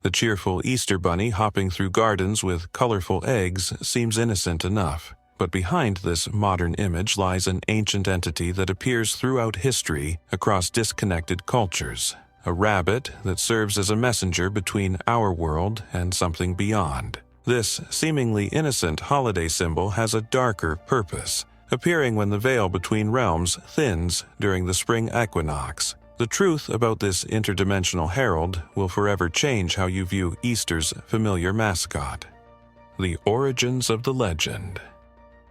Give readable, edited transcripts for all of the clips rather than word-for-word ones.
The cheerful Easter bunny hopping through gardens with colorful eggs seems innocent enough, but behind this modern image lies an ancient entity that appears throughout history across disconnected cultures, a rabbit that serves as a messenger between our world and something beyond. This seemingly innocent holiday symbol has a darker purpose, appearing when the veil between realms thins during the spring equinox. The truth about this interdimensional herald will forever change how you view Easter's familiar mascot. The origins of the legend.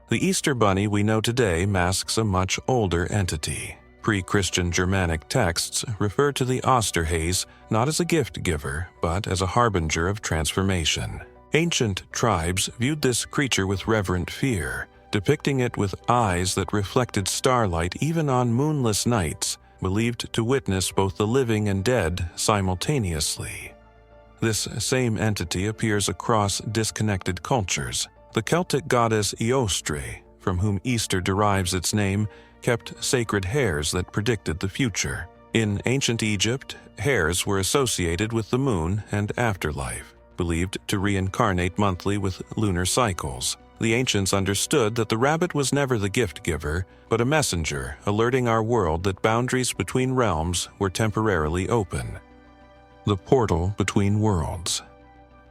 The Easter bunny we know today masks a much older entity. Pre-Christian Germanic texts refer to the Osterhase not as a gift giver, but as a harbinger of transformation. Ancient tribes viewed this creature with reverent fear, depicting it with eyes that reflected starlight even on moonless nights, believed to witness both the living and dead simultaneously. This same entity appears across disconnected cultures. The Celtic goddess Eostre, from whom Easter derives its name, kept sacred hares that predicted the future. In ancient Egypt, hares were associated with the moon and afterlife, believed to reincarnate monthly with lunar cycles. The ancients understood that the rabbit was never the gift giver, but a messenger alerting our world that boundaries between realms were temporarily open. The portal between worlds.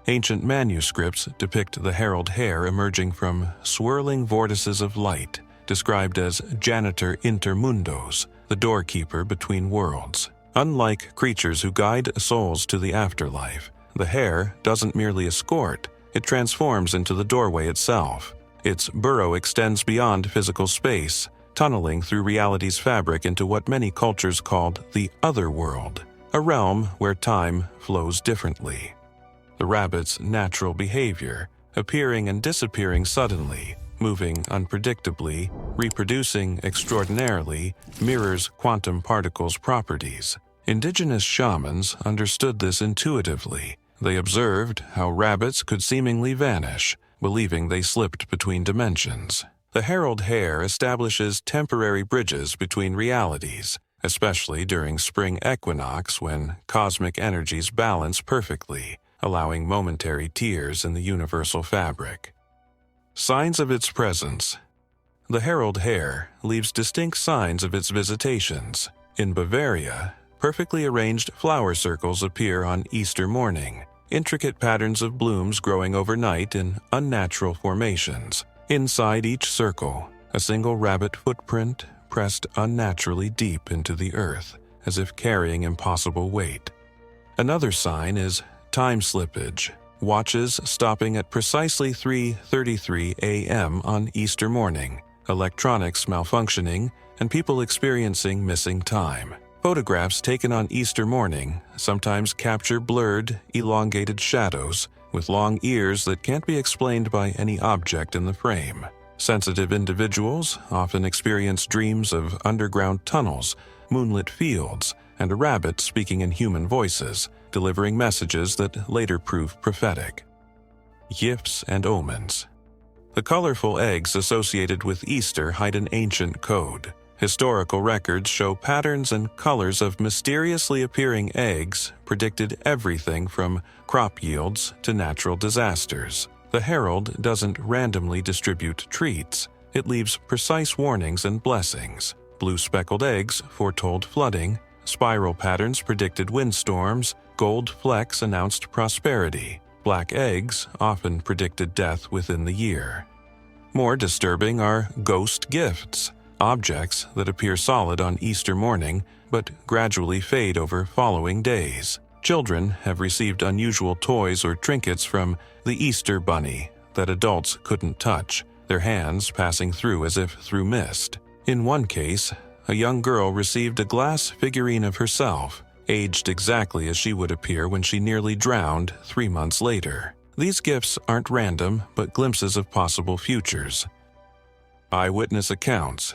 Ancient manuscripts depict the Herald Hare emerging from swirling vortices of light, described as janitor inter mundos, the doorkeeper between worlds. Unlike creatures who guide souls to the afterlife, the hare doesn't merely escort, it transforms into the doorway itself. Its burrow extends beyond physical space, tunneling through reality's fabric into what many cultures called the other world, a realm where time flows differently. The rabbit's natural behavior, appearing and disappearing suddenly, moving unpredictably, reproducing extraordinarily, mirrors quantum particles' properties. Indigenous shamans understood this intuitively. They observed how rabbits could seemingly vanish, believing they slipped between dimensions. The Herald Hare establishes temporary bridges between realities, especially during spring equinox when cosmic energies balance perfectly, allowing momentary tears in the universal fabric. Signs of its presence. The Herald Hare leaves distinct signs of its visitations. In Bavaria, perfectly arranged flower circles appear on Easter morning, intricate patterns of blooms growing overnight in unnatural formations. Inside each circle, a single rabbit footprint pressed unnaturally deep into the earth, as if carrying impossible weight. Another sign is time slippage, watches stopping at precisely 3:33 a.m. on Easter morning, electronics malfunctioning, and people experiencing missing time. Photographs taken on Easter morning sometimes capture blurred, elongated shadows with long ears that can't be explained by any object in the frame. Sensitive individuals often experience dreams of underground tunnels, moonlit fields, and a rabbit speaking in human voices, delivering messages that later prove prophetic. Gifts and omens. The colorful eggs associated with Easter hide an ancient code. Historical records show patterns and colors of mysteriously appearing eggs predicted everything from crop yields to natural disasters. The herald doesn't randomly distribute treats. It leaves precise warnings and blessings. Blue speckled eggs foretold flooding, spiral patterns predicted windstorms, gold flecks announced prosperity. Black eggs often predicted death within the year. More disturbing are ghost gifts, objects that appear solid on Easter morning but gradually fade over following days. Children have received unusual toys or trinkets from the Easter bunny that adults couldn't touch, their hands passing through as if through mist. In one case, a young girl received a glass figurine of herself, aged exactly as she would appear when she nearly drowned 3 months later. These gifts aren't random, but glimpses of possible futures. Eyewitness accounts.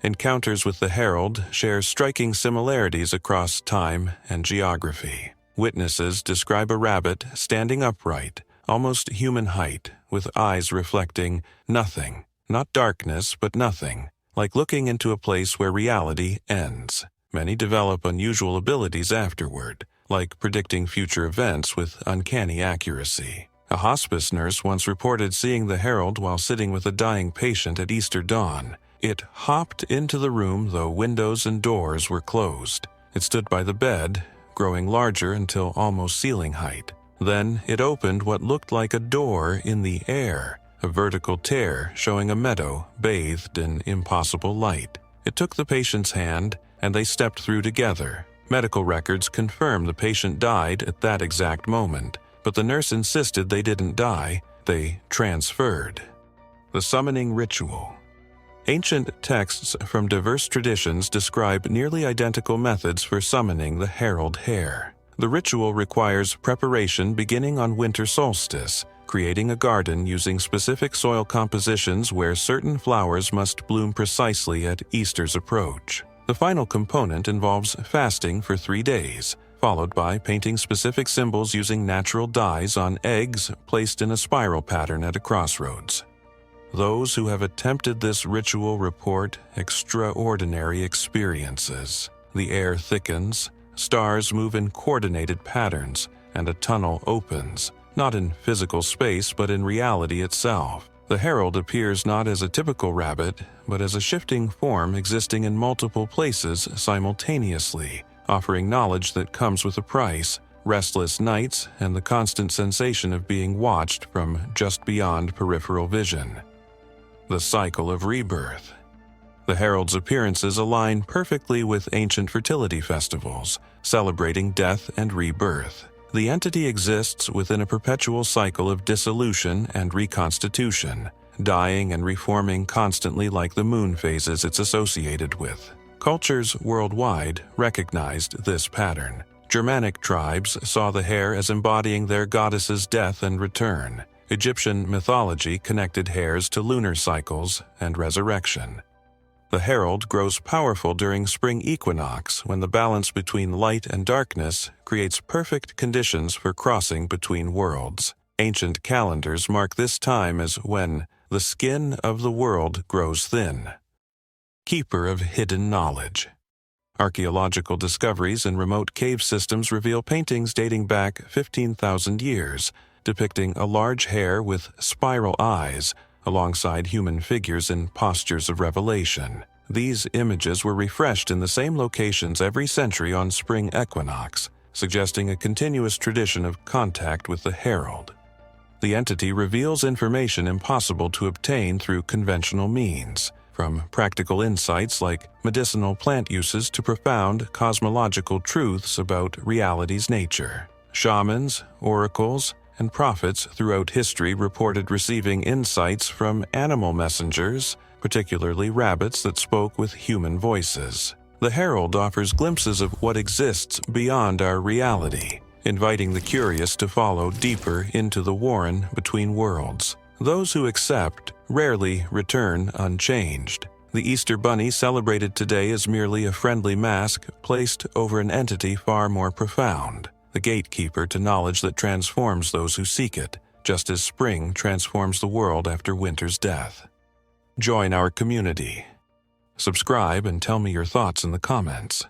Encounters with the herald share striking similarities across time and geography. Witnesses describe a rabbit standing upright, almost human height, with eyes reflecting nothing, not darkness, but nothing, like looking into a place where reality ends. Many develop unusual abilities afterward, like predicting future events with uncanny accuracy. A hospice nurse once reported seeing the herald while sitting with a dying patient at Easter dawn. It hopped into the room though windows and doors were closed. It stood by the bed, growing larger until almost ceiling height. Then it opened what looked like a door in the air, a vertical tear showing a meadow bathed in impossible light. It took the patient's hand, and they stepped through together. Medical records confirm the patient died at that exact moment, but the nurse insisted they didn't die, they transferred. The summoning ritual. Ancient texts from diverse traditions describe nearly identical methods for summoning the Herald Hare. The ritual requires preparation beginning on winter solstice, creating a garden using specific soil compositions where certain flowers must bloom precisely at Easter's approach. The final component involves fasting for 3 days, followed by painting specific symbols using natural dyes on eggs placed in a spiral pattern at a crossroads. Those who have attempted this ritual report extraordinary experiences. The air thickens, stars move in coordinated patterns, and a tunnel opens, not in physical space but in reality itself. The herald appears not as a typical rabbit, but as a shifting form existing in multiple places simultaneously, offering knowledge that comes with a price, restless nights, and the constant sensation of being watched from just beyond peripheral vision. The Cycle of Rebirth. The herald's appearances align perfectly with ancient fertility festivals, celebrating death and rebirth. The entity exists within a perpetual cycle of dissolution and reconstitution, dying and reforming constantly like the moon phases it's associated with. Cultures worldwide recognized this pattern. Germanic tribes saw the hare as embodying their goddess's death and return. Egyptian mythology connected hares to lunar cycles and resurrection. The herald grows powerful during spring equinox when the balance between light and darkness creates perfect conditions for crossing between worlds. Ancient calendars mark this time as when the skin of the world grows thin. Keeper of hidden knowledge. Archaeological discoveries in remote cave systems reveal paintings dating back 15,000 years, depicting a large hare with spiral eyes, alongside human figures in postures of revelation. These images were refreshed in the same locations every century on spring equinox, suggesting a continuous tradition of contact with the herald. The entity reveals information impossible to obtain through conventional means, from practical insights like medicinal plant uses to profound cosmological truths about reality's nature. Shamans, oracles, and prophets throughout history reported receiving insights from animal messengers, particularly rabbits that spoke with human voices. The herald offers glimpses of what exists beyond our reality, inviting the curious to follow deeper into the warren between worlds. Those who accept rarely return unchanged. The Easter Bunny celebrated today is merely a friendly mask placed over an entity far more profound, the gatekeeper to knowledge that transforms those who seek it, just as spring transforms the world after winter's death. Join our community. Subscribe and tell me your thoughts in the comments.